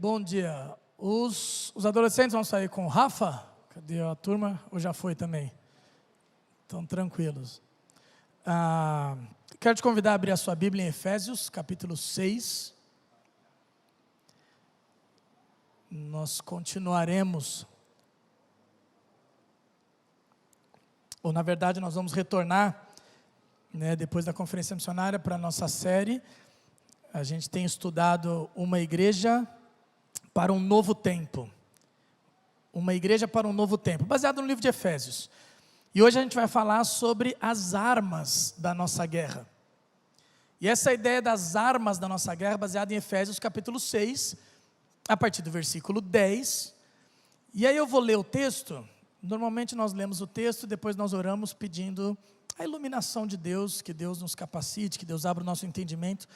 Bom dia. Os adolescentes vão sair com o Rafa? Cadê a turma? Ou já foi também? Estão tranquilos. Quero te convidar a abrir a sua Bíblia em Efésios, capítulo 6. Nós continuaremos, ou na verdade nós vamos retornar, depois da conferência missionária, para a nossa série. A gente tem estudado uma igreja para um novo tempo. Uma igreja para um novo tempo, baseado no livro de Efésios. E hoje a gente vai falar sobre as armas da nossa guerra. E essa ideia das armas da nossa guerra, baseada em Efésios capítulo 6, a partir do versículo 10. E aí eu vou ler o texto. Normalmente nós lemos o texto, depois nós oramos pedindo a iluminação de Deus, que Deus nos capacite, que Deus abra o nosso entendimento.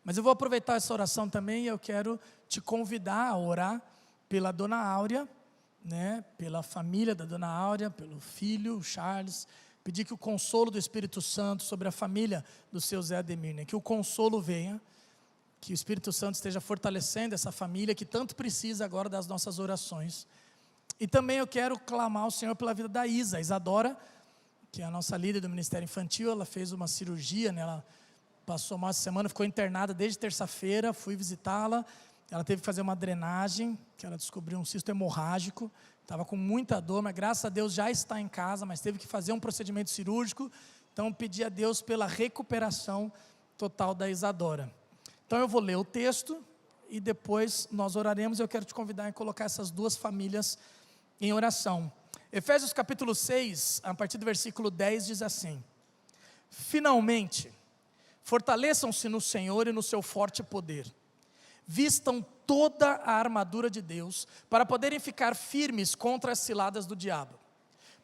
Mas eu vou aproveitar essa oração também e eu quero te convidar a orar pela Dona Áurea, pela família da Dona Áurea, pelo filho, Charles, pedir que o consolo do Espírito Santo sobre a família do seu Zé Ademir, que o consolo venha, que o Espírito Santo esteja fortalecendo essa família que tanto precisa agora das nossas orações. E também eu quero clamar ao Senhor pela vida da Isadora, que é a nossa líder do Ministério Infantil. Ela fez uma cirurgia, ela passou uma semana, ficou internada desde terça-feira, fui visitá-la. Ela teve que fazer uma drenagem, que ela descobriu um cisto hemorrágico, estava com muita dor, mas graças a Deus já está em casa, mas teve que fazer um procedimento cirúrgico. Então pedi a Deus pela recuperação total da Isadora. Então eu vou ler o texto e depois nós oraremos. Eu quero te convidar a colocar essas duas famílias em oração. Efésios capítulo 6, a partir do versículo 10 diz assim: finalmente, fortaleçam-se no Senhor e no seu forte poder. Vistam toda a armadura de Deus, para poderem ficar firmes contra as ciladas do diabo.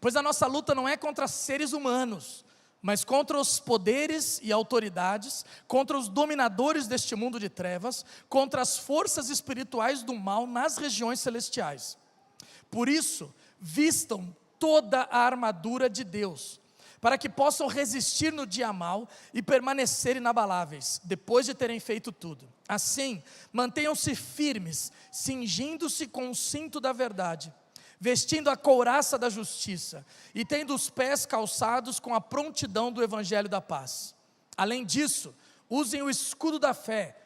Pois a nossa luta não é contra seres humanos, mas contra os poderes e autoridades, contra os dominadores deste mundo de trevas, contra as forças espirituais do mal nas regiões celestiais. Por isso, vistam toda a armadura de Deus, para que possam resistir no dia mau e permanecer inabaláveis, depois de terem feito tudo. Assim, mantenham-se firmes, cingindo-se com o cinto da verdade, vestindo a couraça da justiça, e tendo os pés calçados com a prontidão do evangelho da paz. Além disso, usem o escudo da fé,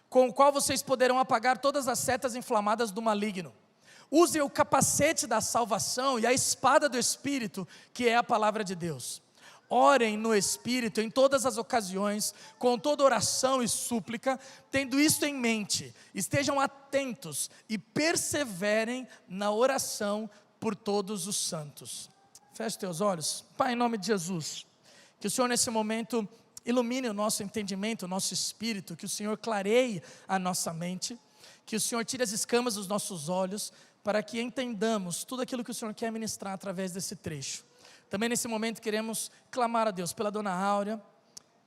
com o qual vocês poderão apagar todas as setas inflamadas do maligno. Usem o capacete da salvação e a espada do Espírito, que é a palavra de Deus. Orem no Espírito em todas as ocasiões, com toda oração e súplica. Tendo isto em mente, estejam atentos e perseverem na oração por todos os santos. Feche teus olhos. Pai, em nome de Jesus, que o Senhor nesse momento ilumine o nosso entendimento, o nosso espírito, que o Senhor clareie a nossa mente, que o Senhor tire as escamas dos nossos olhos, para que entendamos tudo aquilo que o Senhor quer ministrar através desse trecho. Também nesse momento queremos clamar a Deus pela Dona Áurea,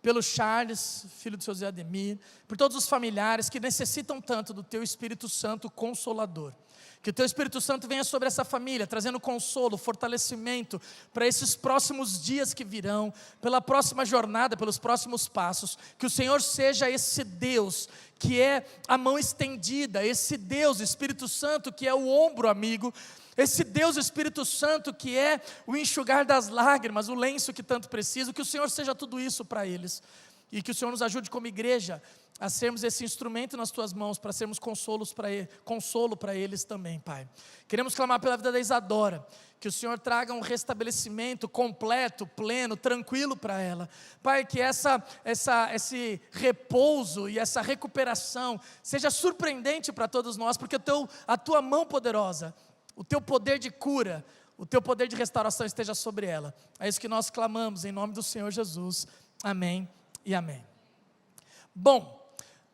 pelo Charles, filho do seu Zé Ademir, por todos os familiares que necessitam tanto do Teu Espírito Santo Consolador. Que o Teu Espírito Santo venha sobre essa família, trazendo consolo, fortalecimento para esses próximos dias que virão, pela próxima jornada, pelos próximos passos. Que o Senhor seja esse Deus que é a mão estendida, esse Deus, Espírito Santo, que é o ombro amigo, esse Deus Espírito Santo que é o enxugar das lágrimas, o lenço que tanto preciso. Que o Senhor seja tudo isso para eles, e que o Senhor nos ajude como igreja a sermos esse instrumento nas Tuas mãos, para sermos consolo para eles também, Pai. Queremos clamar pela vida da Isadora, que o Senhor traga um restabelecimento completo, pleno, tranquilo para ela, Pai, que esse repouso e essa recuperação seja surpreendente para todos nós, porque a Tua mão poderosa, o Teu poder de cura, o Teu poder de restauração esteja sobre ela. É isso que nós clamamos em nome do Senhor Jesus, amém e amém. Bom,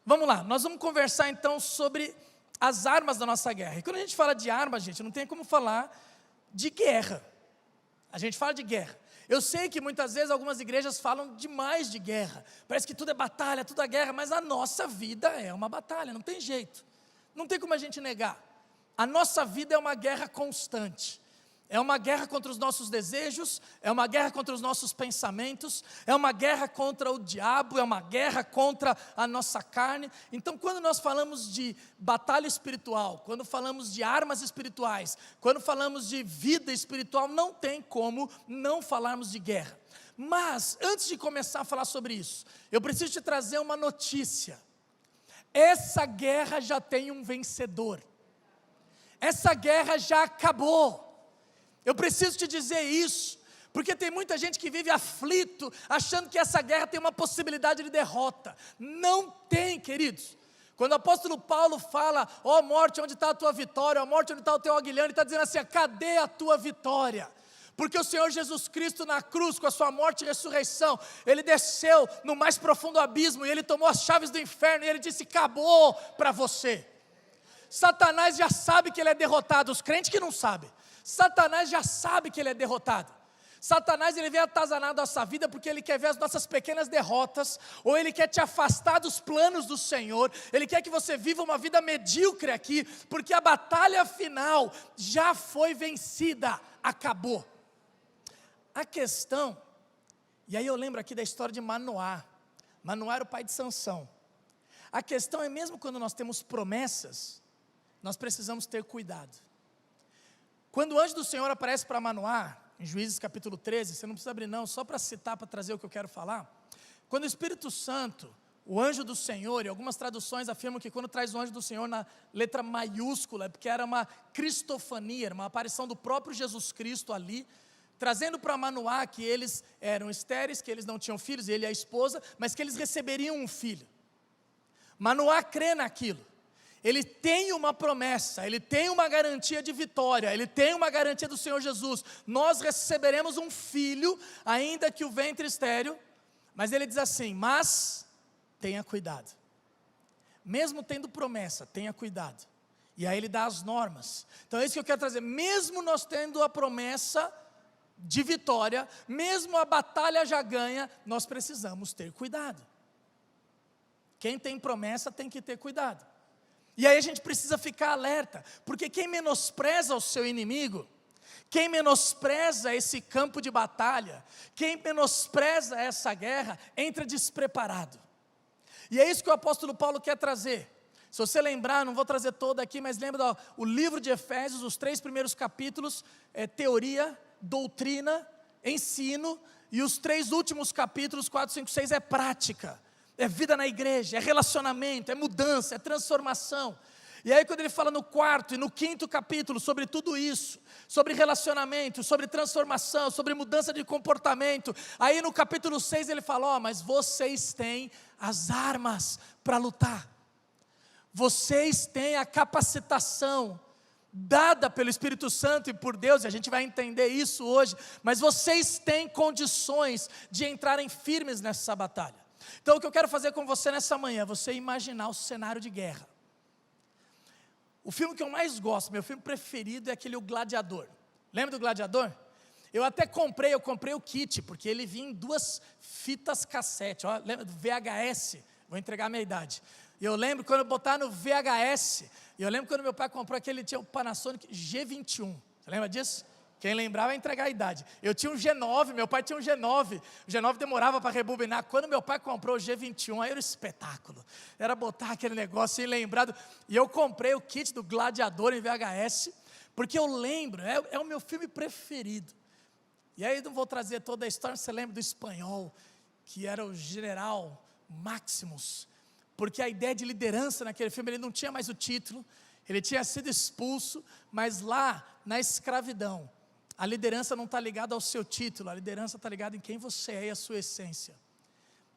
vamos lá, nós vamos conversar então sobre as armas da nossa guerra. E quando a gente fala de armas, gente, não tem como falar de guerra. A gente fala de guerra. Eu sei que muitas vezes algumas igrejas falam demais de guerra, parece que tudo é batalha, tudo é guerra, mas a nossa vida é uma batalha, não tem jeito, não tem como a gente negar. A nossa vida é uma guerra constante. É uma guerra contra os nossos desejos, é uma guerra contra os nossos pensamentos, é uma guerra contra o diabo, é uma guerra contra a nossa carne. Então, quando nós falamos de batalha espiritual, quando falamos de armas espirituais, quando falamos de vida espiritual, não tem como não falarmos de guerra. Mas, antes de começar a falar sobre isso, eu preciso te trazer uma notícia. Essa guerra já tem um vencedor. Essa guerra já acabou. Eu preciso te dizer isso, porque tem muita gente que vive aflito, achando que essa guerra tem uma possibilidade de derrota. Não tem, queridos. Quando o apóstolo Paulo fala, ó morte, onde está a tua vitória? Ó morte, onde está o teu aguilhão? Ele está dizendo assim, cadê a tua vitória? Porque o Senhor Jesus Cristo na cruz, com a sua morte e ressurreição, Ele desceu no mais profundo abismo, e Ele tomou as chaves do inferno, e Ele disse, acabou para você. Satanás já sabe que ele é derrotado, os crentes que não sabem. Satanás já sabe que ele é derrotado. Satanás, ele vem atazanar a nossa vida porque ele quer ver as nossas pequenas derrotas, ou ele quer te afastar dos planos do Senhor, ele quer que você viva uma vida medíocre aqui, porque a batalha final já foi vencida, acabou. A questão, e aí eu lembro aqui da história de Manoá. Manoá era o pai de Sansão. A questão é, mesmo quando nós temos promessas, nós precisamos ter cuidado. Quando o anjo do Senhor aparece para Manoá, em Juízes capítulo 13, você não precisa abrir não, só para citar, para trazer o que eu quero falar. Quando o Espírito Santo, o anjo do Senhor, e algumas traduções afirmam que quando traz o anjo do Senhor na letra maiúscula, é porque era uma cristofania, era uma aparição do próprio Jesus Cristo ali, trazendo para Manoá que eles eram estéreis, que eles não tinham filhos, ele e a esposa, mas que eles receberiam um filho. Manoá crê naquilo. Ele tem uma promessa, ele tem uma garantia de vitória, ele tem uma garantia do Senhor Jesus. Nós receberemos um filho, ainda que o ventre estéril, mas ele diz assim, mas tenha cuidado. Mesmo tendo promessa, tenha cuidado. E aí ele dá as normas. Então é isso que eu quero trazer. Mesmo nós tendo a promessa de vitória, mesmo a batalha já ganha, nós precisamos ter cuidado. Quem tem promessa tem que ter cuidado. E aí a gente precisa ficar alerta, porque quem menospreza o seu inimigo, quem menospreza esse campo de batalha, quem menospreza essa guerra, entra despreparado. E é isso que o apóstolo Paulo quer trazer. Se você lembrar, não vou trazer toda aqui, mas lembra, o livro de Efésios, os 3 primeiros capítulos, é teoria, doutrina, ensino, e os 3 últimos capítulos, 4, 5, 6, é prática. É vida na igreja, é relacionamento, é mudança, é transformação. E aí quando ele fala no 4º e no 5º capítulo sobre tudo isso, sobre relacionamento, sobre transformação, sobre mudança de comportamento, aí no capítulo 6 ele fala, mas vocês têm as armas para lutar. Vocês têm a capacitação dada pelo Espírito Santo e por Deus, e a gente vai entender isso hoje, mas vocês têm condições de entrarem firmes nessa batalha. Então o que eu quero fazer com você nessa manhã, você imaginar o cenário de guerra. O filme que eu mais gosto, meu filme preferido é aquele O Gladiador. Lembra do Gladiador? Eu até comprei o kit, porque ele vinha em 2 fitas cassete, lembra do VHS? Vou entregar a minha idade. E eu lembro quando eu botar no VHS, eu lembro quando meu pai comprou aquele, tinha o Panasonic G21, você lembra disso? Quem lembrar vai entregar a idade. Eu tinha um G9, meu pai tinha um G9. O G9 demorava para rebobinar. Quando meu pai comprou o G21, aí era um espetáculo. Era botar aquele negócio aí lembrado. E eu comprei o kit do Gladiador em VHS, porque eu lembro, é o meu filme preferido. E aí não vou trazer toda a história, você lembra do espanhol, que era o general Maximus. Porque a ideia de liderança naquele filme, ele não tinha mais o título, ele tinha sido expulso, mas lá na escravidão, a liderança não está ligada ao seu título, a liderança está ligada em quem você é e a sua essência.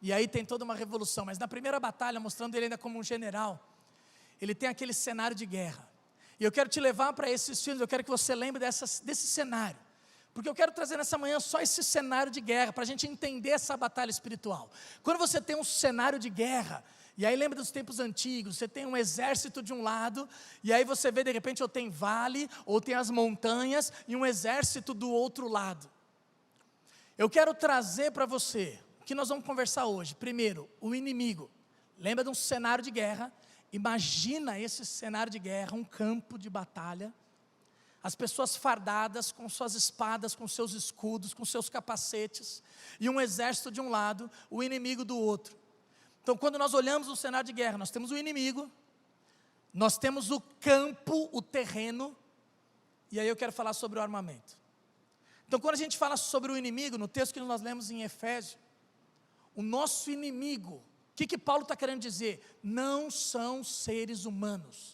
E aí tem toda uma revolução, mas na primeira batalha, mostrando ele ainda como um general, ele tem aquele cenário de guerra. E eu quero te levar para esses filmes, eu quero que você lembre desse cenário. Porque eu quero trazer nessa manhã só esse cenário de guerra, para a gente entender essa batalha espiritual. Quando você tem um cenário de guerra, e aí lembra dos tempos antigos, você tem um exército de um lado, e aí você vê de repente ou tem vale, ou tem as montanhas, e um exército do outro lado. Eu quero trazer para você, o que nós vamos conversar hoje. Primeiro, o inimigo. Lembra de um cenário de guerra? Imagina esse cenário de guerra, um campo de batalha. as pessoas fardadas com suas espadas, com seus escudos, com seus capacetes, e um exército de um lado, o inimigo do outro. Então, quando nós olhamos o cenário de guerra, nós temos o inimigo, nós temos o campo, o terreno, e aí eu quero falar sobre o armamento. Então, quando a gente fala sobre o inimigo, no texto que nós lemos em Efésios, o nosso inimigo, o que Paulo está querendo dizer? Não são seres humanos.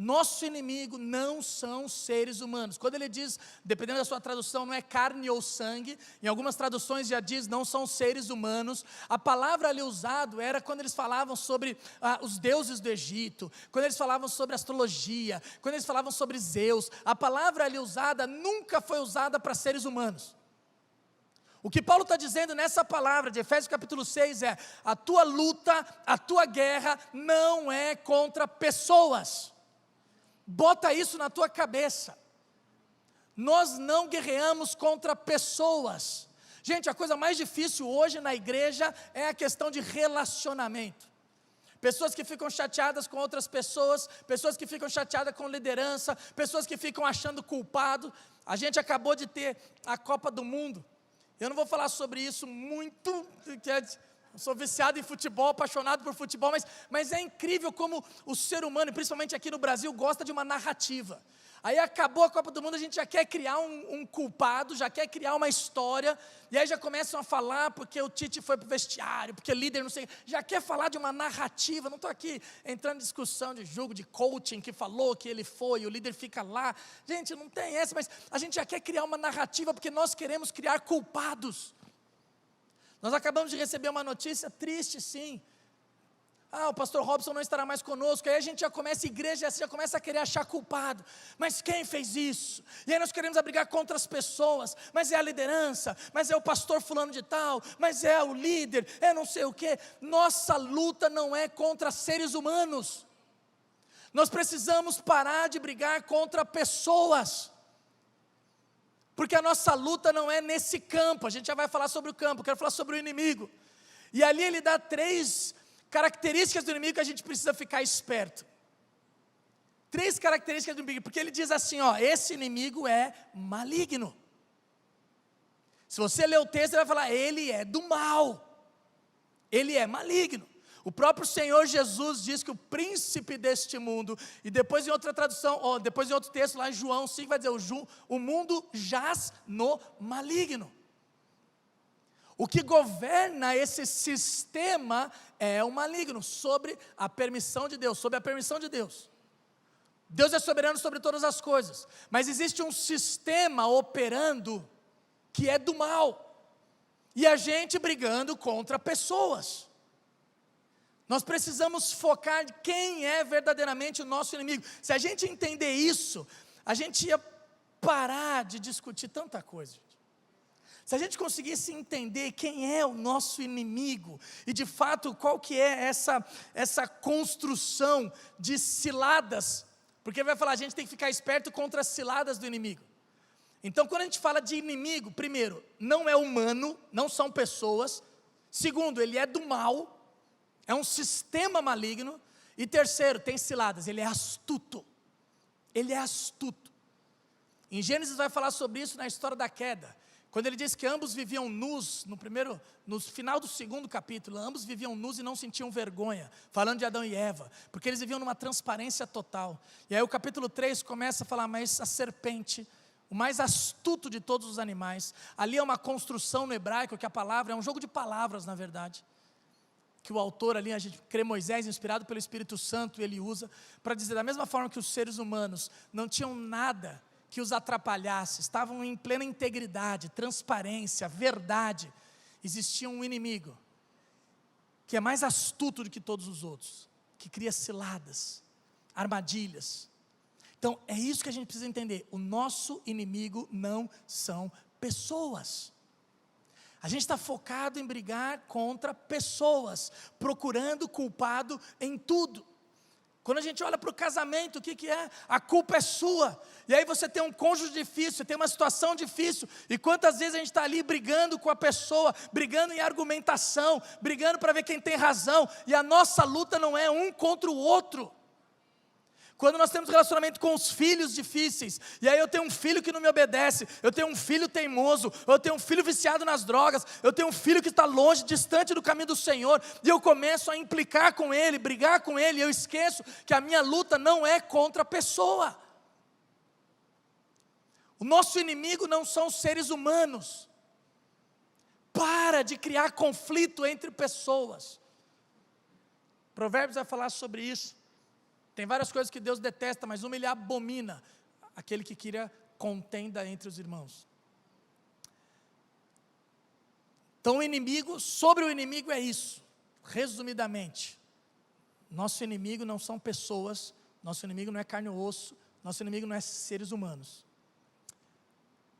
Nosso inimigo não são seres humanos. Quando ele diz, dependendo da sua tradução, não é carne ou sangue, em algumas traduções já diz, não são seres humanos. A palavra ali usada era quando eles falavam sobre os deuses do Egito, quando eles falavam sobre astrologia, quando eles falavam sobre Zeus. A palavra ali usada nunca foi usada para seres humanos. O que Paulo está dizendo nessa palavra de Efésios capítulo 6 é, a tua luta, a tua guerra não é contra pessoas. Bota isso na tua cabeça. Nós não guerreamos contra pessoas. Gente, a coisa mais difícil hoje na igreja é a questão de relacionamento. Pessoas que ficam chateadas com outras pessoas, pessoas que ficam chateadas com liderança, pessoas que ficam achando culpado. A gente acabou de ter a Copa do Mundo. Eu não vou falar sobre isso muito, porque eu sou viciado em futebol, apaixonado por futebol, mas é incrível como o ser humano, principalmente aqui no Brasil, gosta de uma narrativa. Aí acabou a Copa do Mundo, a gente já quer criar um culpado, já quer criar uma história, e aí já começam a falar porque o Tite foi para o vestiário, porque o líder não sei, já quer falar de uma narrativa. Não estou aqui entrando em discussão de jogo, de coaching, que falou que ele foi, o líder fica lá. Gente, não tem essa, mas a gente já quer criar uma narrativa porque nós queremos criar culpados. Nós acabamos de receber uma notícia triste, sim. O pastor Robson não estará mais conosco. Aí a gente já começa, a igreja já começa a querer achar culpado. Mas quem fez isso? E aí nós queremos abrigar contra as pessoas. Mas é a liderança, mas é o pastor fulano de tal, mas é o líder, é não sei o quê. Nossa luta não é contra seres humanos. Nós precisamos parar de brigar contra pessoas. Porque a nossa luta não é nesse campo. A gente já vai falar sobre o campo, quero falar sobre o inimigo. E ali ele dá 3 características do inimigo que a gente precisa ficar esperto. 3 características do inimigo, porque ele diz assim, esse inimigo é maligno. Se você ler o texto, ele vai falar, ele é do mal. Ele é maligno. O próprio Senhor Jesus diz que o príncipe deste mundo, e depois em outra tradução, depois em outro texto lá em João 5, vai dizer, o mundo jaz no maligno. O que governa esse sistema é o maligno, sobre a permissão de Deus, sob a permissão de Deus. Deus é soberano sobre todas as coisas, mas existe um sistema operando que é do mal, e a gente brigando contra pessoas. Nós precisamos focar em quem é verdadeiramente o nosso inimigo. Se a gente entender isso, a gente ia parar de discutir tanta coisa. Se a gente conseguisse entender quem é o nosso inimigo, e de fato qual que é essa construção de ciladas, porque ele vai falar, a gente tem que ficar esperto contra as ciladas do inimigo. Então quando a gente fala de inimigo, primeiro, não é humano, não são pessoas. Segundo, ele é do mal, é um sistema maligno. E terceiro, tem ciladas, ele é astuto. Ele é astuto. Em Gênesis vai falar sobre isso na história da queda. Quando ele diz que ambos viviam nus, no final do 2º capítulo, ambos viviam nus e não sentiam vergonha, falando de Adão e Eva, porque eles viviam numa transparência total. E aí o capítulo 3 começa a falar, mas a serpente, o mais astuto de todos os animais, ali é uma construção no hebraico, que a palavra é um jogo de palavras, na verdade, que o autor ali, a gente crê Moisés, inspirado pelo Espírito Santo, ele usa, para dizer, da mesma forma que os seres humanos não tinham nada que os atrapalhasse, estavam em plena integridade, transparência, verdade, existia um inimigo, que é mais astuto do que todos os outros, que cria ciladas, armadilhas. Então, é isso que a gente precisa entender, o nosso inimigo não são pessoas. A gente está focado em brigar contra pessoas, procurando culpado em tudo. Quando a gente olha para o casamento, o que é? A culpa é sua. E aí você tem um cônjuge difícil, tem uma situação difícil. E quantas vezes a gente está ali brigando com a pessoa, brigando em argumentação, brigando para ver quem tem razão. E a nossa luta não é um contra o outro. Quando nós temos relacionamento com os filhos difíceis, e aí eu tenho um filho que não me obedece, eu tenho um filho teimoso, eu tenho um filho viciado nas drogas, eu tenho um filho que está longe, distante do caminho do Senhor, e eu começo a implicar com ele, brigar com ele, e eu esqueço que a minha luta não é contra a pessoa. O nosso inimigo não são os seres humanos. Para de criar conflito entre pessoas. Provérbios vai falar sobre isso. Tem várias coisas que Deus detesta, mas uma ele abomina: aquele que cria contenda entre os irmãos. Então o inimigo, sobre o inimigo é isso, resumidamente. Nosso inimigo não são pessoas, nosso inimigo não é carne ou osso, nosso inimigo não é seres humanos.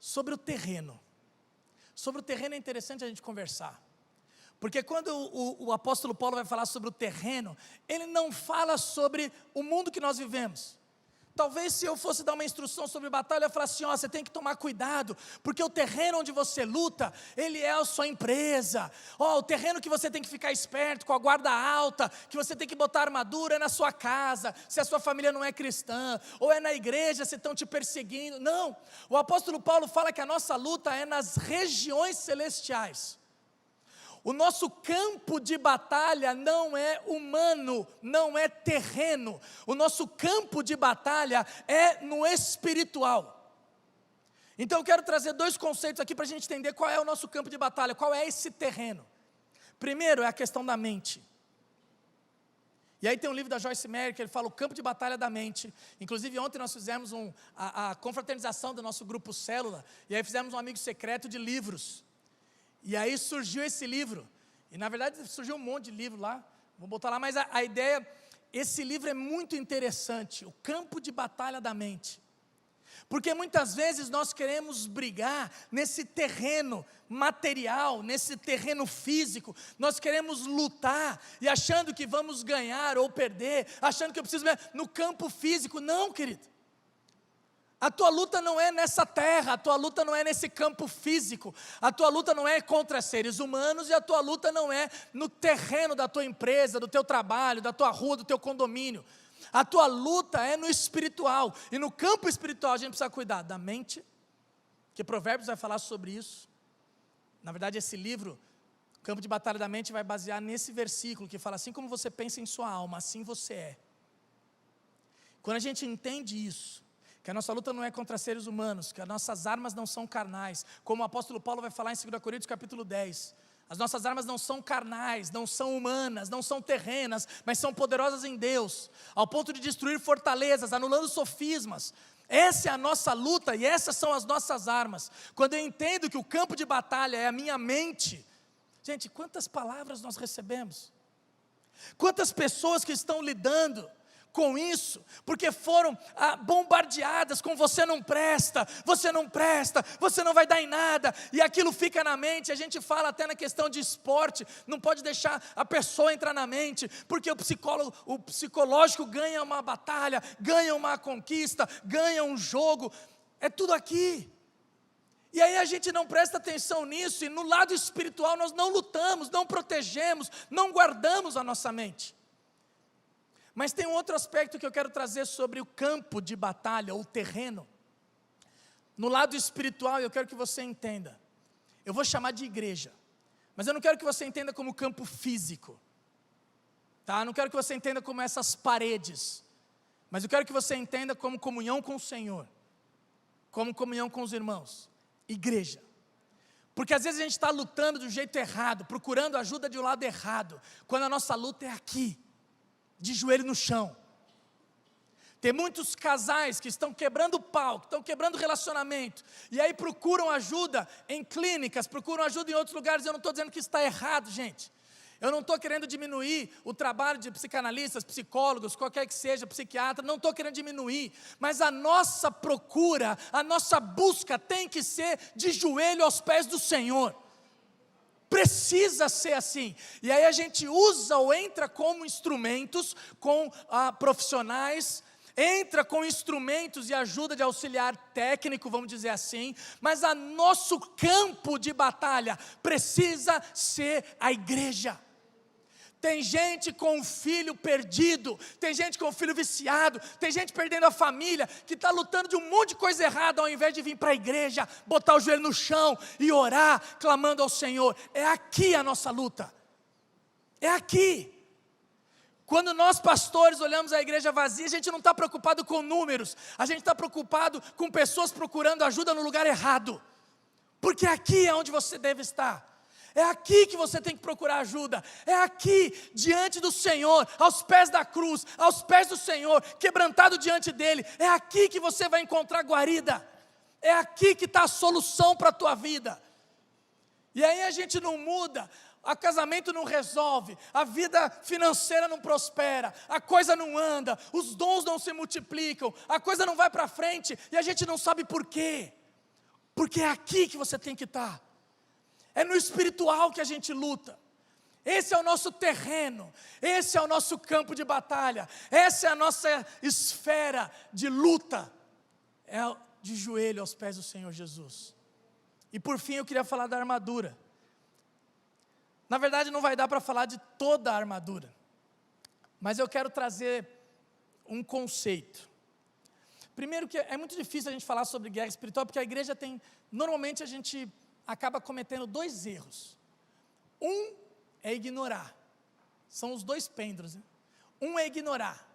Sobre o terreno é interessante a gente conversar. Porque quando o apóstolo Paulo vai falar sobre o terreno, ele não fala sobre o mundo que nós vivemos. Talvez se eu fosse dar uma instrução sobre batalha, eu falasse assim: ó, você tem que tomar cuidado, porque o terreno onde você luta, ele é a sua empresa. Ó, o terreno que você tem que ficar esperto, com a guarda alta, que você tem que botar armadura, é na sua casa, se a sua família não é cristã, ou é na igreja, se estão te perseguindo. Não, o apóstolo Paulo fala que a nossa luta é nas regiões celestiais. O nosso campo de batalha não é humano, não é terreno. O nosso campo de batalha é no espiritual. Então eu quero trazer dois conceitos aqui para a gente entender qual é o nosso campo de batalha, qual é esse terreno. Primeiro é a questão da mente. E aí tem um livro da Joyce Meyer que ele fala o campo de batalha da mente. Inclusive ontem nós fizemos a confraternização do nosso grupo Célula, e aí fizemos um amigo secreto de livros. E aí surgiu esse livro, e na verdade surgiu um monte de livro lá, vou botar lá, mas a ideia, esse livro é muito interessante, o campo de batalha da mente. Porque muitas vezes nós queremos brigar nesse terreno material, nesse terreno físico, nós queremos lutar, e achando que vamos ganhar ou perder, achando que eu preciso ganhar no campo físico. Não, querido. A tua luta não é nessa terra, a tua luta não é nesse campo físico, a tua luta não é contra seres humanos, e a tua luta não é no terreno da tua empresa, do teu trabalho, da tua rua, do teu condomínio. A tua luta é no espiritual, e no campo espiritual a gente precisa cuidar da mente, que Provérbios vai falar sobre isso. Na verdade esse livro, Campo de Batalha da Mente, vai basear nesse versículo que fala: assim como você pensa em sua alma, assim você é. Quando a gente entende isso, que a nossa luta não é contra seres humanos, que as nossas armas não são carnais, como o apóstolo Paulo vai falar em 2 Coríntios capítulo 10, as nossas armas não são carnais, não são humanas, não são terrenas, mas são poderosas em Deus, ao ponto de destruir fortalezas, anulando sofismas. Essa é a nossa luta e essas são as nossas armas. Quando eu entendo que o campo de batalha é a minha mente, gente, quantas palavras nós recebemos, quantas pessoas que estão lidando com isso, porque foram bombardeadas com você não presta, você não vai dar em nada, e aquilo fica na mente. A gente fala até na questão de esporte, não pode deixar a pessoa entrar na mente, porque o psicológico ganha uma batalha, ganha uma conquista, ganha um jogo, é tudo aqui. E aí a gente não presta atenção nisso, e no lado espiritual nós não lutamos, não protegemos, não guardamos a nossa mente. Mas tem um outro aspecto que eu quero trazer sobre o campo de batalha, ou terreno. No lado espiritual, eu quero que você entenda. Eu vou chamar de igreja, mas eu não quero que você entenda como campo físico. Tá? Eu não quero que você entenda como essas paredes. Mas eu quero que você entenda como comunhão com o Senhor, como comunhão com os irmãos. Igreja. Porque às vezes a gente está lutando do jeito errado, procurando ajuda de um lado errado, quando a nossa luta é aqui, de joelho no chão. Tem muitos casais que estão quebrando o pau, que estão quebrando o relacionamento, e aí procuram ajuda em clínicas, procuram ajuda em outros lugares. Eu não estou dizendo que isso está errado, gente. Eu não estou querendo diminuir o trabalho de psicanalistas, psicólogos, qualquer que seja, psiquiatra, não estou querendo diminuir, mas a nossa procura, a nossa busca tem que ser de joelho aos pés do Senhor. Precisa ser assim. E aí a gente usa ou entra como instrumentos, com profissionais, entra com instrumentos e ajuda de auxiliar técnico, vamos dizer assim, mas o nosso campo de batalha precisa ser a igreja. Tem gente com um filho perdido, tem gente com um filho viciado, tem gente perdendo a família, que está lutando de um monte de coisa errada, ao invés de vir para a igreja, botar o joelho no chão e orar, clamando ao Senhor. É aqui a nossa luta, é aqui. Quando nós pastores olhamos a igreja vazia, a gente não está preocupado com números, a gente está preocupado com pessoas procurando ajuda no lugar errado, porque aqui é onde você deve estar. É aqui que você tem que procurar ajuda, é aqui, diante do Senhor, aos pés da cruz, aos pés do Senhor, quebrantado diante dEle, é aqui que você vai encontrar guarida, é aqui que está a solução para a tua vida. E aí a gente não muda, o casamento não resolve, a vida financeira não prospera, a coisa não anda, os dons não se multiplicam, a coisa não vai para frente, e a gente não sabe por quê, porque é aqui que você tem que estar. É no espiritual que a gente luta. Esse é o nosso terreno, esse é o nosso campo de batalha, essa é a nossa esfera de luta. É de joelho aos pés do Senhor Jesus. E por fim eu queria falar da armadura. Na verdade não vai dar para falar de toda a armadura, mas eu quero trazer um conceito. Primeiro que é muito difícil a gente falar sobre guerra espiritual, porque a igreja normalmente a gente acaba cometendo dois erros. Um é ignorar. São os dois pêndulos, né? Um é ignorar.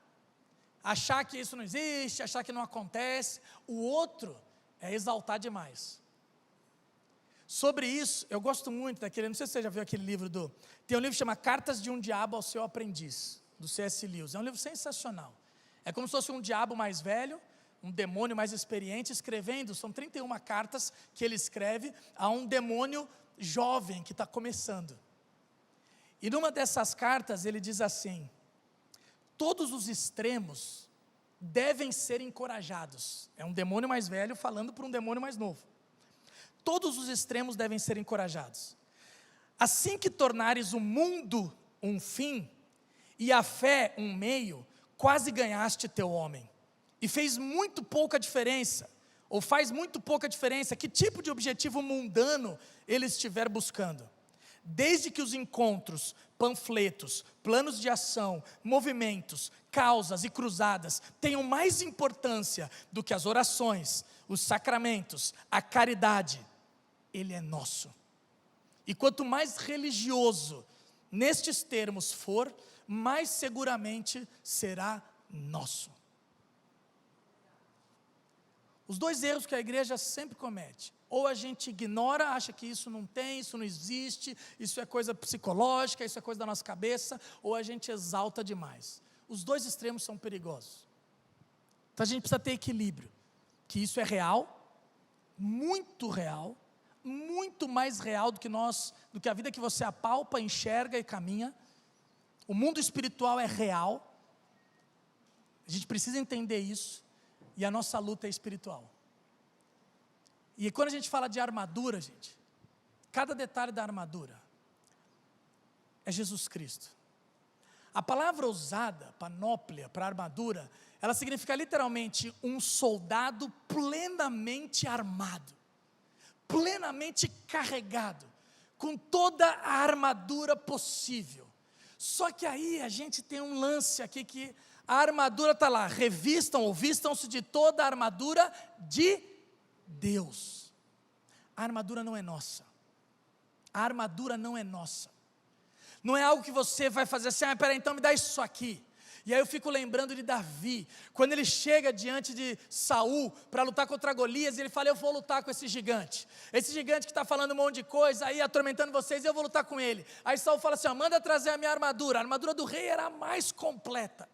Achar que isso não existe, achar que não acontece. O outro é exaltar demais. Sobre isso, eu gosto muito daquele, não sei se você já viu aquele livro tem um livro que chama Cartas de um Diabo ao Seu Aprendiz, do C.S. Lewis. É um livro sensacional. É como se fosse um diabo mais velho, um demônio mais experiente, escrevendo, são 31 cartas que ele escreve a um demônio jovem que está começando. E numa dessas cartas ele diz assim: todos os extremos devem ser encorajados. É um demônio mais velho falando para um demônio mais novo. Todos os extremos devem ser encorajados. Assim que tornares o mundo um fim, e a fé um meio, quase ganhaste teu homem. E fez muito pouca diferença, ou faz muito pouca diferença, que tipo de objetivo mundano ele estiver buscando. Desde que os encontros, panfletos, planos de ação, movimentos, causas e cruzadas tenham mais importância do que as orações, os sacramentos, a caridade, ele é nosso. E quanto mais religioso nestes termos for, mais seguramente será nosso. Os dois erros que a igreja sempre comete: ou a gente ignora, acha que isso não tem, isso não existe, isso é coisa psicológica, isso é coisa da nossa cabeça, ou a gente exalta demais. Os dois extremos são perigosos. Então a gente precisa ter equilíbrio, que isso é real, muito mais real do que a vida que você apalpa, enxerga e caminha. O mundo espiritual é real, a gente precisa entender isso. E a nossa luta é espiritual. E quando a gente fala de armadura, gente, cada detalhe da armadura é Jesus Cristo. A palavra usada, panóplia, para armadura, ela significa literalmente um soldado plenamente armado, plenamente carregado, com toda a armadura possível. Só que aí a gente tem um lance aqui que a armadura está lá: revistam ou vistam-se de toda a armadura de Deus. A armadura não é nossa. A armadura não é nossa. Não é algo que você vai fazer assim: peraí, então me dá isso aqui. E aí eu fico lembrando de Davi, quando ele chega diante de Saul para lutar contra Golias, e ele fala: eu vou lutar com esse gigante que está falando um monte de coisa, aí atormentando vocês, e eu vou lutar com ele. Aí Saul fala assim: manda trazer a minha armadura. A armadura do rei era a mais completa,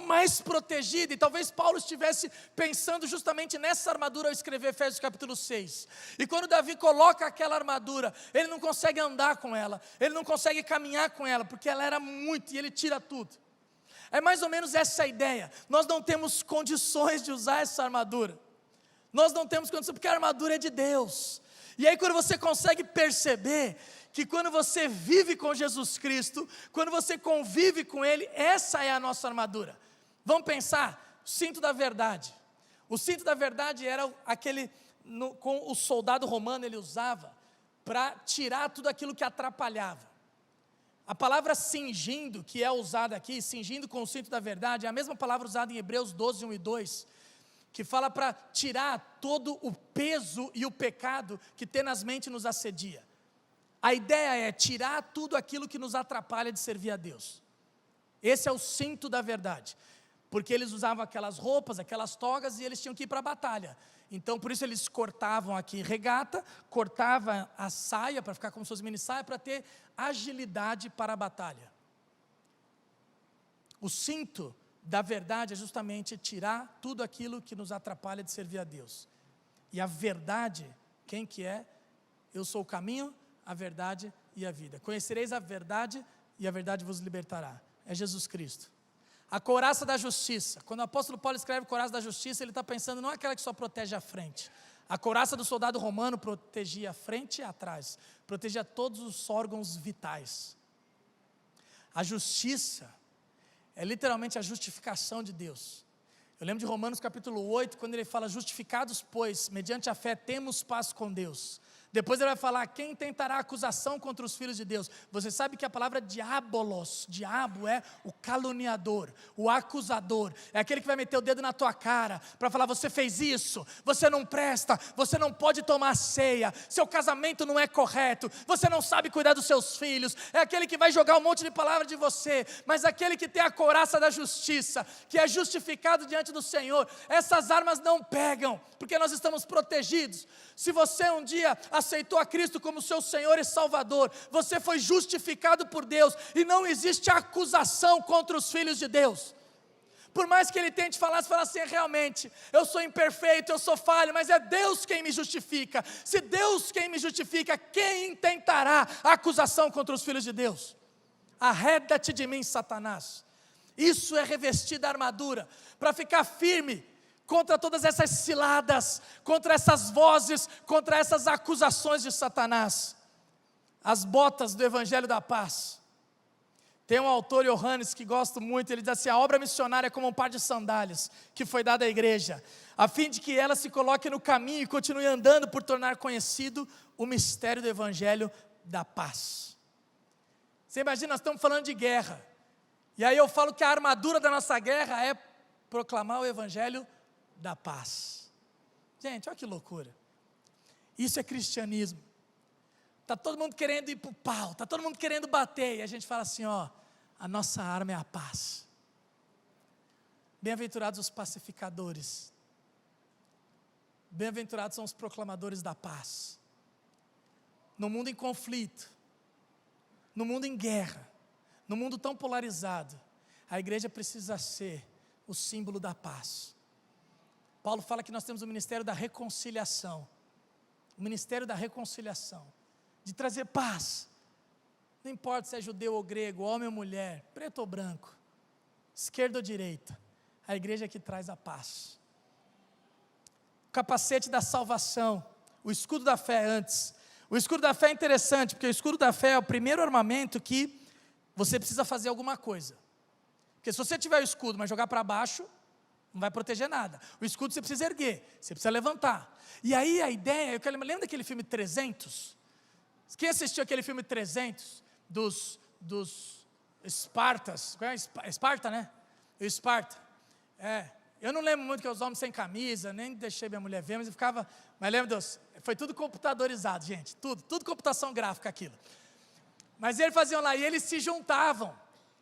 mais protegida, e talvez Paulo estivesse pensando justamente nessa armadura ao escrever Efésios capítulo 6, e quando Davi coloca aquela armadura, ele não consegue andar com ela, ele não consegue caminhar com ela, porque ela era muito, e ele tira tudo. É mais ou menos essa a ideia. Nós não temos condições de usar essa armadura, nós não temos condições, porque a armadura é de Deus. E aí quando você consegue perceber que quando você vive com Jesus Cristo, quando você convive com Ele, essa é a nossa armadura. Vamos pensar, o cinto da verdade. O cinto da verdade era aquele, com o soldado romano ele usava para tirar tudo aquilo que atrapalhava. A palavra cingindo, que é usada aqui, cingindo com o cinto da verdade, é a mesma palavra usada em Hebreus 12, 1 e 2, que fala para tirar todo o peso e o pecado que tenazmente nos assedia. A ideia é tirar tudo aquilo que nos atrapalha de servir a Deus. Esse é o cinto da verdade, porque eles usavam aquelas roupas, aquelas togas, e eles tinham que ir para a batalha. Então, por isso eles cortavam aqui regata, cortavam a saia, para ficar como se fosse mini saia, para ter agilidade para a batalha. O cinto da verdade é justamente tirar tudo aquilo que nos atrapalha de servir a Deus. E a verdade, quem que é? Eu sou o caminho, a verdade e a vida. Conhecereis a verdade e a verdade vos libertará. É Jesus Cristo. A couraça da justiça. Quando o apóstolo Paulo escreve couraça da justiça, ele está pensando não é aquela que só protege a frente. A couraça do soldado romano protegia a frente e atrás. Protegia todos os órgãos vitais. A justiça é literalmente a justificação de Deus. Eu lembro de Romanos capítulo 8, quando ele fala, justificados, pois, mediante a fé, temos paz com Deus. Depois ele vai falar, quem tentará acusação contra os filhos de Deus? Você sabe que a palavra diabolos, diabo é o caluniador, o acusador, é aquele que vai meter o dedo na tua cara, para falar, você fez isso, você não presta, você não pode tomar ceia, seu casamento não é correto, você não sabe cuidar dos seus filhos, é aquele que vai jogar um monte de palavras de você, mas aquele que tem a couraça da justiça, que é justificado diante do Senhor, essas armas não pegam, porque nós estamos protegidos. Se você um dia aceitou a Cristo como seu Senhor e Salvador, você foi justificado por Deus, e não existe acusação contra os filhos de Deus. Por mais que ele tente falar, você fala assim, realmente, eu sou imperfeito, eu sou falho, mas é Deus quem me justifica. Se Deus quem me justifica, quem intentará a acusação contra os filhos de Deus? Arreda-te de mim, Satanás. Isso é revestir da armadura, para ficar firme contra todas essas ciladas, contra essas vozes, contra essas acusações de Satanás. As botas do Evangelho da Paz. Tem um autor, Johannes, que gosto muito, ele diz assim, a obra missionária é como um par de sandálias, que foi dada à igreja, a fim de que ela se coloque no caminho e continue andando por tornar conhecido o mistério do Evangelho da Paz. Você imagina, nós estamos falando de guerra, e aí eu falo que a armadura da nossa guerra é proclamar o Evangelho da paz. Gente, olha que loucura. Isso é cristianismo. Está todo mundo querendo ir para o pau, está todo mundo querendo bater, e a gente fala assim, ó, a nossa arma é a paz. Bem-aventurados os pacificadores. Bem-aventurados são os proclamadores da paz. No mundo em conflito, no mundo em guerra, no mundo tão polarizado, a igreja precisa ser o símbolo da paz. Paulo fala que nós temos o ministério da reconciliação, o ministério da reconciliação, de trazer paz, não importa se é judeu ou grego, homem ou mulher, preto ou branco, esquerda ou direita, a igreja é que traz a paz. O capacete da salvação, o escudo da fé antes. O escudo da fé é interessante, porque o escudo da fé é o primeiro armamento que você precisa fazer alguma coisa. Porque se você tiver o escudo, mas jogar para baixo, não vai proteger nada. O escudo você precisa erguer, você precisa levantar. E aí a ideia, lembra daquele filme 300? Quem assistiu aquele filme 300? Dos Espartas, Esparta, né? O Esparta. Eu não lembro muito que os homens sem camisa, nem deixei minha mulher ver, mas lembra foi tudo computadorizado, gente, tudo computação gráfica aquilo. Mas eles faziam lá, e eles se juntavam,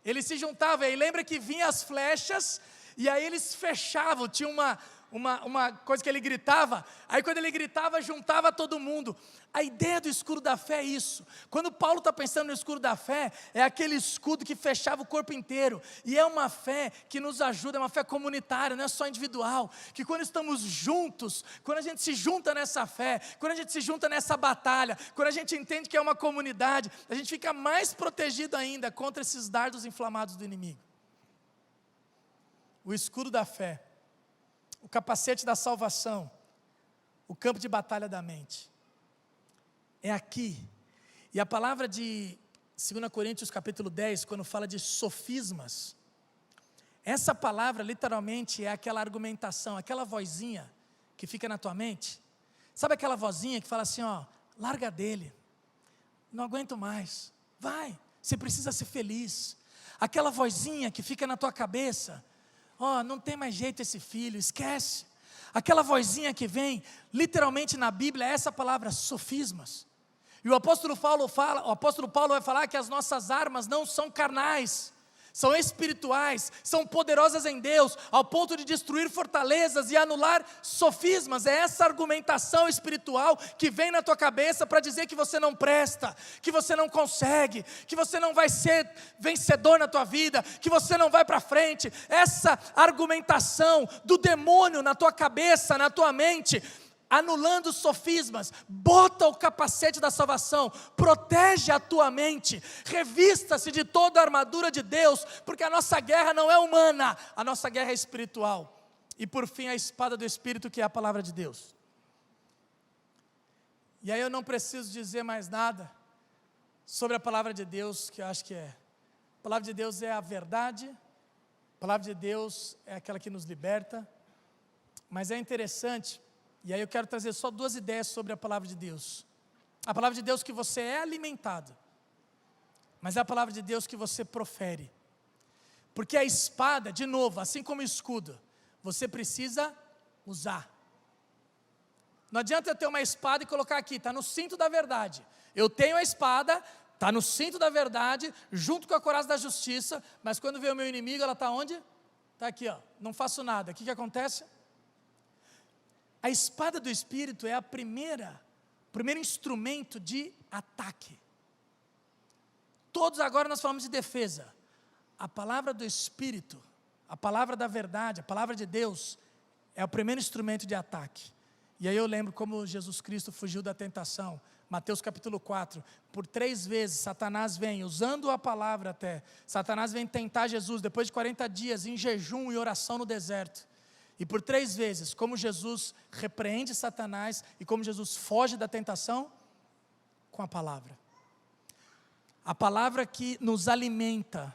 e lembra que vinham as flechas, e aí eles fechavam, tinha uma coisa que ele gritava, aí quando ele gritava, juntava todo mundo. A ideia do escudo da fé é isso. Quando Paulo está pensando no escudo da fé, é aquele escudo que fechava o corpo inteiro, e é uma fé que nos ajuda, é uma fé comunitária, não é só individual, que quando estamos juntos, quando a gente se junta nessa fé, quando a gente se junta nessa batalha, quando a gente entende que é uma comunidade, a gente fica mais protegido ainda contra esses dardos inflamados do inimigo. O escudo da fé, o capacete da salvação, o campo de batalha da mente. É aqui. E a palavra de 2 Coríntios capítulo 10, quando fala de sofismas, essa palavra literalmente é aquela argumentação, aquela vozinha que fica na tua mente. Sabe aquela vozinha que fala assim, ó, larga dele, não aguento mais, vai, Você precisa ser feliz. Aquela vozinha que fica na tua cabeça, não tem mais jeito esse filho, esquece. Aquela vozinha que vem, literalmente na Bíblia, é essa palavra, sofismas. E o apóstolo Paulo vai falar que as nossas armas não são carnais, são espirituais, são poderosas em Deus, ao ponto de destruir fortalezas e anular sofismas. É essa argumentação espiritual que vem na tua cabeça para dizer que você não presta, que você não consegue, que você não vai ser vencedor na tua vida, que você não vai para frente. Essa argumentação do demônio na tua cabeça, na tua mente, anulando os sofismas, bota o capacete da salvação, protege a tua mente, revista-se de toda a armadura de Deus, porque a nossa guerra não é humana, a nossa guerra é espiritual. E por fim, a espada do Espírito, que é a palavra de Deus. E aí eu não preciso dizer mais nada sobre a palavra de Deus, que eu acho que a palavra de Deus é a verdade, a palavra de Deus é aquela que nos liberta, mas é interessante. E aí eu quero trazer só 2 ideias sobre a palavra de Deus. A palavra de Deus que você é alimentado, mas é a palavra de Deus que você profere. Porque a espada, de novo, assim como o escudo, você precisa usar. Não adianta eu ter uma espada e colocar aqui, está no cinto da verdade. Eu tenho a espada, está no cinto da verdade, junto com a couraça da justiça, mas quando vem o meu inimigo, ela está onde? Está aqui, não faço nada. O que acontece? A espada do Espírito é o primeiro instrumento de ataque. Todos agora nós falamos de defesa. A palavra do Espírito, a palavra da verdade, a palavra de Deus, é o primeiro instrumento de ataque. E aí eu lembro como Jesus Cristo fugiu da tentação. Mateus capítulo 4, por 3 vezes Satanás vem, usando a palavra até, Satanás vem tentar Jesus, depois de 40 dias, em jejum e oração no deserto. E por 3 vezes, como Jesus repreende Satanás e como Jesus foge da tentação? Com a palavra. A palavra que nos alimenta,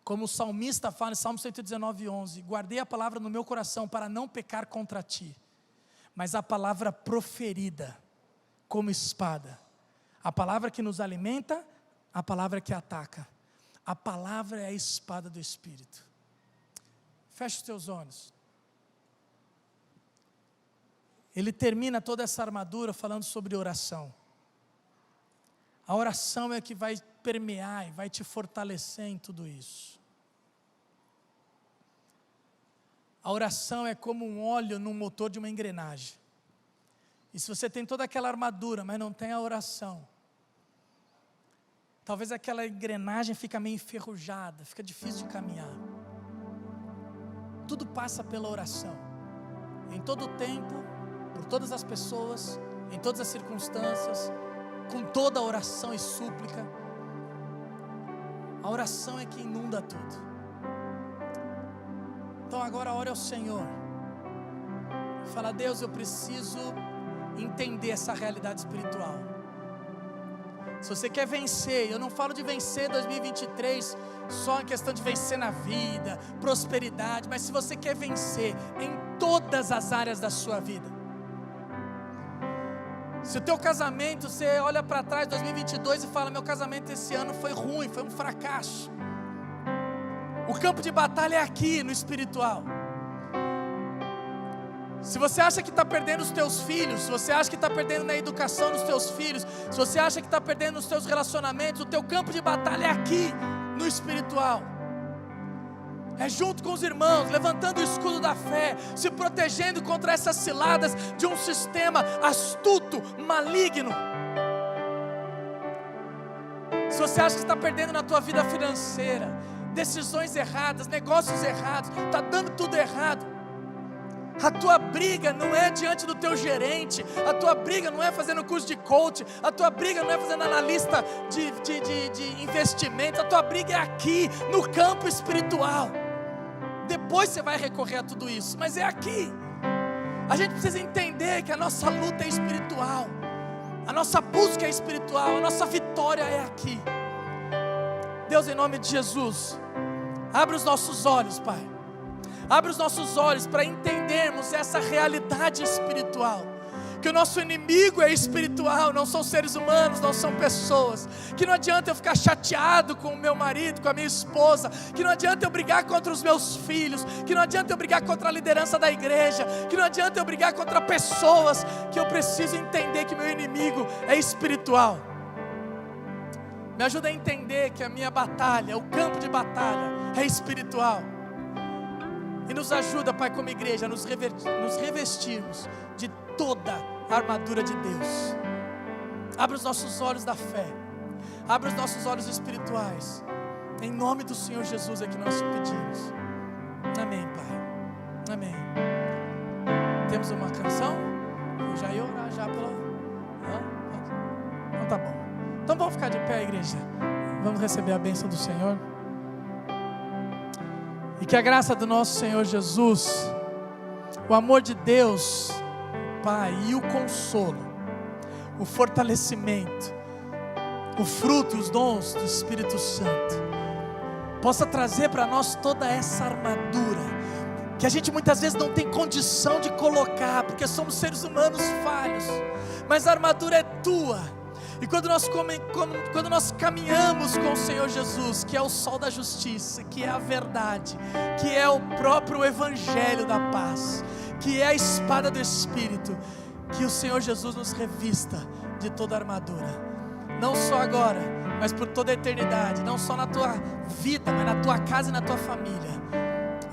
como o salmista fala em Salmo 119:11, guardei a palavra no meu coração para não pecar contra ti. Mas a palavra proferida como espada, a palavra que nos alimenta, a palavra que ataca. A palavra é a espada do Espírito. Feche os teus olhos. Ele termina toda essa armadura falando sobre oração. A oração é que vai permear e vai te fortalecer em tudo isso. A oração é como um óleo no motor de uma engrenagem. E se você tem toda aquela armadura, mas não tem a oração, talvez aquela engrenagem fica meio enferrujada, fica difícil de caminhar. Tudo passa pela oração. Em todo o tempo, por todas as pessoas, em todas as circunstâncias, com toda a oração e súplica. A oração é que inunda tudo. Então agora ore ao Senhor. Fala: Deus, eu preciso entender essa realidade espiritual. Se você quer vencer, eu não falo de vencer 2023 só em questão de vencer na vida, prosperidade, mas se você quer vencer em todas as áreas da sua vida. Se o teu casamento, você olha para trás 2022 e fala: meu casamento esse ano foi ruim, foi um fracasso. O campo de batalha é aqui no espiritual. Se você acha que está perdendo os teus filhos, se você acha que está perdendo na educação dos teus filhos, se você acha que está perdendo nos teus relacionamentos, o teu campo de batalha é aqui no espiritual. É junto com os irmãos, levantando o escudo da fé, se protegendo contra essas ciladas de um sistema astuto, maligno. Se você acha que está perdendo na tua vida financeira, decisões erradas, negócios errados, está dando tudo errado, a tua briga não é diante do teu gerente, a tua briga não é fazendo curso de coach, a tua briga não é fazendo analista de investimentos, a tua briga é aqui, no campo espiritual. Depois você vai recorrer a tudo isso, mas é aqui. A gente precisa entender que a nossa luta é espiritual, a nossa busca é espiritual, a nossa vitória é aqui. Deus, em nome de Jesus, abre os nossos olhos, Pai. Abre os nossos olhos para entendermos essa realidade espiritual. que o nosso inimigo é espiritual, não são seres humanos, não são pessoas, que não adianta eu ficar chateado com o meu marido, com a minha esposa, que não adianta eu brigar contra os meus filhos, que não adianta eu brigar contra a liderança da igreja, que não adianta eu brigar contra pessoas, que eu preciso entender que meu inimigo é espiritual. Me ajuda a entender que a minha batalha, o campo de batalha é espiritual. E nos ajuda, Pai, como igreja, a nos revestirmos de toda a armadura de Deus. Abre os nossos olhos da fé, abre os nossos olhos espirituais. Em nome do Senhor Jesus é que nós te pedimos. Amém, Pai. Amém. Temos uma canção? Eu já ia orar já pela... Então tá bom. Então vamos ficar de pé, igreja. Vamos receber a bênção do Senhor. E que a graça do nosso Senhor Jesus, o amor de Deus, Pai, e o consolo, o fortalecimento, o fruto e os dons do Espírito Santo, possa trazer para nós toda essa armadura, que a gente muitas vezes não tem condição de colocar, porque somos seres humanos falhos, mas a armadura é tua. E quando nós caminhamos com o Senhor Jesus, que é o sol da justiça, que é a verdade, que é o próprio evangelho da paz, que é a espada do Espírito, que o Senhor Jesus nos revista de toda a armadura, não só agora, mas por toda a eternidade, não só na tua vida, mas na tua casa e na tua família,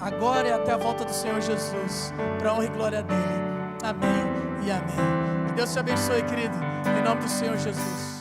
agora e até a volta do Senhor Jesus, para a honra e glória dele. Amém e amém. Que Deus te abençoe, querido, em nome do Senhor Jesus.